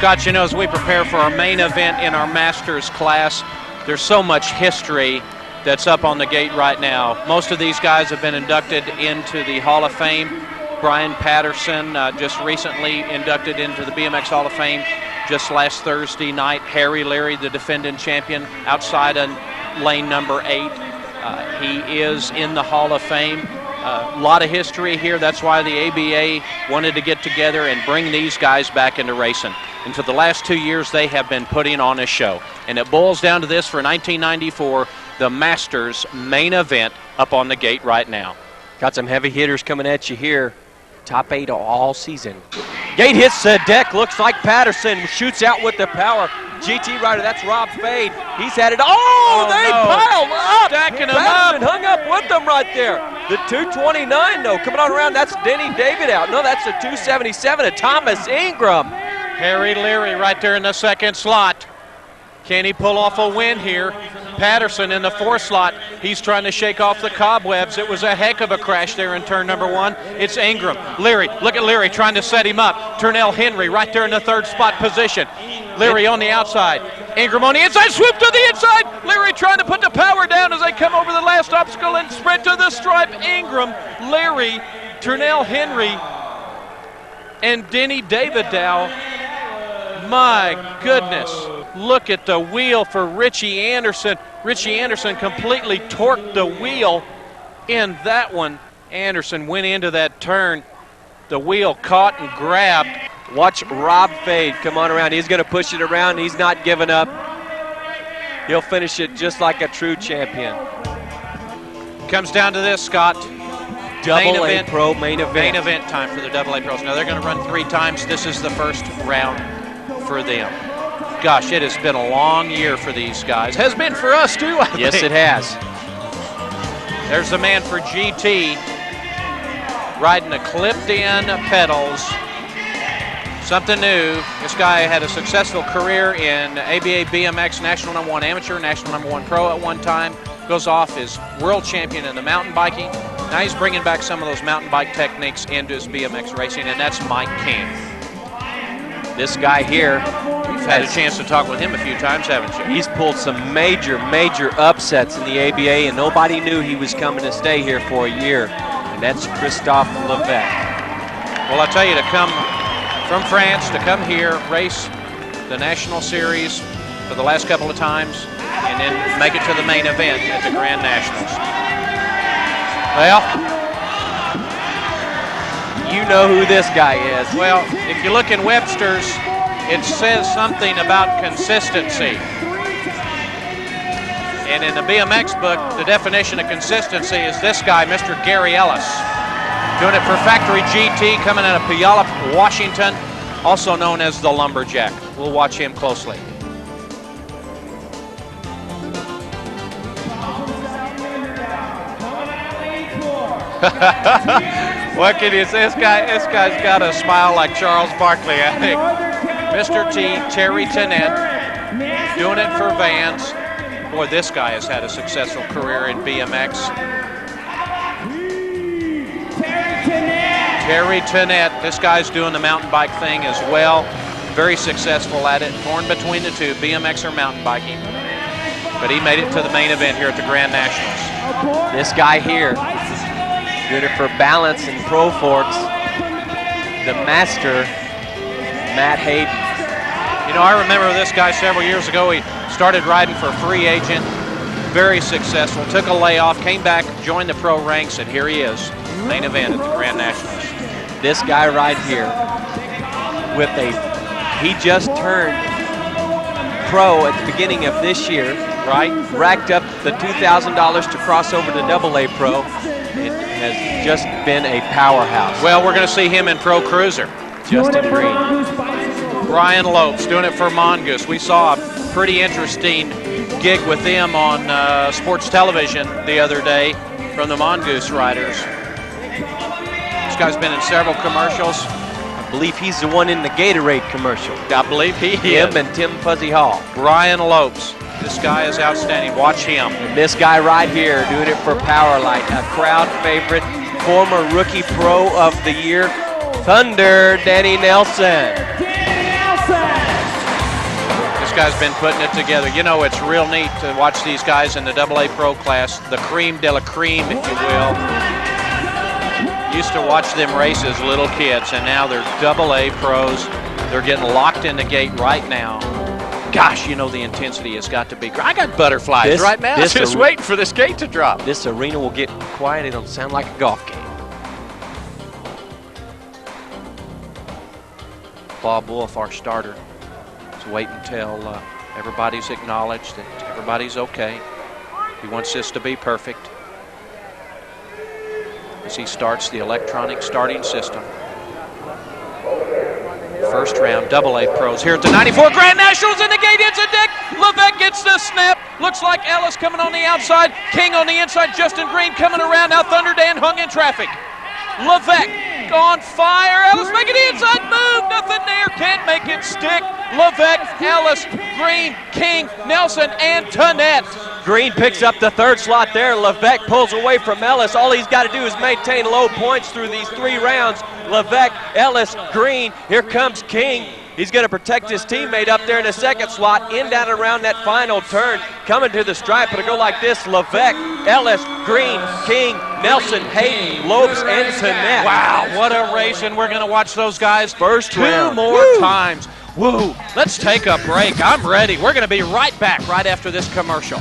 Scott, you know, as we prepare for our main event in our Masters class, there's so much history that's up on the gate right now. Most of these guys have been inducted into the Hall of Fame. Brian Patterson just recently inducted into the BMX Hall of Fame just last Thursday night. Harry Leary, the defending champion, outside of lane number 8. He is in the Hall of Fame. A lot of history here. That's why the ABA wanted to get together and bring these guys back into racing. And for the last 2 years, they have been putting on a show. And it boils down to this for 1994, the Masters main event up on the gate right now. Got some heavy hitters coming at you here. Top 8 all season. Gate hits the deck. Looks like Patterson shoots out with the power. GT rider, that's Rob Fade. He's had it. Oh, they piled up. Stacking them Patterson up. hung up with them right there. The 229, though, coming on around. That's Denny David out. No, that's the 277 of Thomas Ingram. Harry Leary right there in the second slot. Can he pull off a win here? Patterson in the 4th slot. He's trying to shake off the cobwebs. It was a heck of a crash there in turn number 1. It's Ingram. Leary, look at Leary trying to set him up. Turnell Henry right there in the 3rd spot position. Leary on the outside. Ingram on the inside, swoop to the inside. Leary trying to put the power down as they come over the last obstacle and sprint to the stripe. Ingram, Leary, Turnell Henry, and Denny Davidow. My goodness. Look at the wheel for Richie Anderson. Richie Anderson completely torqued the wheel in that one. Anderson went into that turn. The wheel caught and grabbed. Watch Rob Fade come on around. He's going to push it around. He's not giving up. He'll finish it just like a true champion. Comes down to this, Scott. Double A Pro main event. Main event time for the Double A Pros. Now they're going to run 3 times. This is the first round for them. Gosh, it has been a long year for these guys. Has been for us too, I think. Yes, it has. There's the man for GT riding the clipped-in pedals. Something new. This guy had a successful career in ABA BMX National number 1 Amateur, National number 1 Pro at one time. Goes off as world champion in the mountain biking. Now he's bringing back some of those mountain bike techniques into his BMX racing, and that's Mike King. This guy here, You've had a chance to talk with him a few times, haven't you? He's pulled some major upsets in the ABA, and nobody knew he was coming to stay here for a year, and that's Christophe Levesque. Well, I tell you, to come from France, to come here, race the National Series for the last couple of times, and then make it to the main event at the Grand Nationals. Well, you know who this guy is. Well, if you look in Webster's, it says something about consistency. And in the BMX book, the definition of consistency is this guy, Mr. Gary Ellis. Doing it for Factory GT, coming out of Puyallup, Washington, also known as the Lumberjack. We'll watch him closely. What can you say? This guy's got a smile like Charles Barkley, I think. Mr. T, Terry Tennant, doing it for Vans. Boy, this guy has had a successful career in BMX. Terry Tennant, this guy's doing the mountain bike thing as well. Very successful at it, torn between the two, BMX or mountain biking. But he made it to the main event here at the Grand Nationals. This guy here, doing it for Balance and Pro Forks, the master, Matt Hayden. You know, I remember this guy several years ago. He started riding for a free agent, very successful, took a layoff, came back, joined the pro ranks, and here he is, main event at the Grand Nationals. This guy right here, he just turned pro at the beginning of this year, right? Racked up the $2,000 to cross over to Double A Pro. It has just been a powerhouse. Well, we're going to see him in Pro Cruiser. Justin Green. Brian Lopes doing it for Mongoose. We saw a pretty interesting gig with them on sports television the other day from the Mongoose riders. This guy's been in several commercials. I believe he's the one in the Gatorade commercial. I believe he is. Him and Tim Fuzzy Hall. Brian Lopes. This guy is outstanding. Watch him. And this guy right here doing it for Powerlight, a crowd favorite, former Rookie Pro of the Year, Thunder Danny Nelson. Danny Nelson. guy's been putting it together. You know, it's real neat to watch these guys in the AA Pro class, the cream de la cream, if you will. Used to watch them race as little kids, and now they're AA pros. They're getting locked in the gate right now. Gosh, you know the intensity has got to be great. I got butterflies right now. Just waiting for this gate to drop. This arena will get quiet. It'll sound like a golf game. Bob Wolf, our starter, is waiting until everybody's acknowledged that everybody's okay. He wants this to be perfect as he starts the electronic starting system. First round, AA pros here at the 94 Grand Nationals, and the gate hits a deck. Levesque gets the snap. Looks like Ellis coming on the outside. King on the inside. Justin Green coming around. Now Thunder Dan hung in traffic. Levesque on fire. Ellis making the inside move. Nothing there. Can't make it stick. Levesque, Ellis, Green, King, Nelson, and Tonette. Green picks up the third slot there. Levesque pulls away from Ellis. All he's got to do is maintain low points through these 3 rounds. Levesque, Ellis, Green. Here comes King. He's going to protect his teammate up there in the second slot, in down and around that final turn. Coming to the stripe, it'll go like this. Levesque, Ellis, Green, King, Nelson, Hayden, Lopes, and Tonette. Wow, what a race, and we're going to watch those guys First round. 2 more times. Woo, let's take a break. I'm ready. We're going to be right back right after this commercial.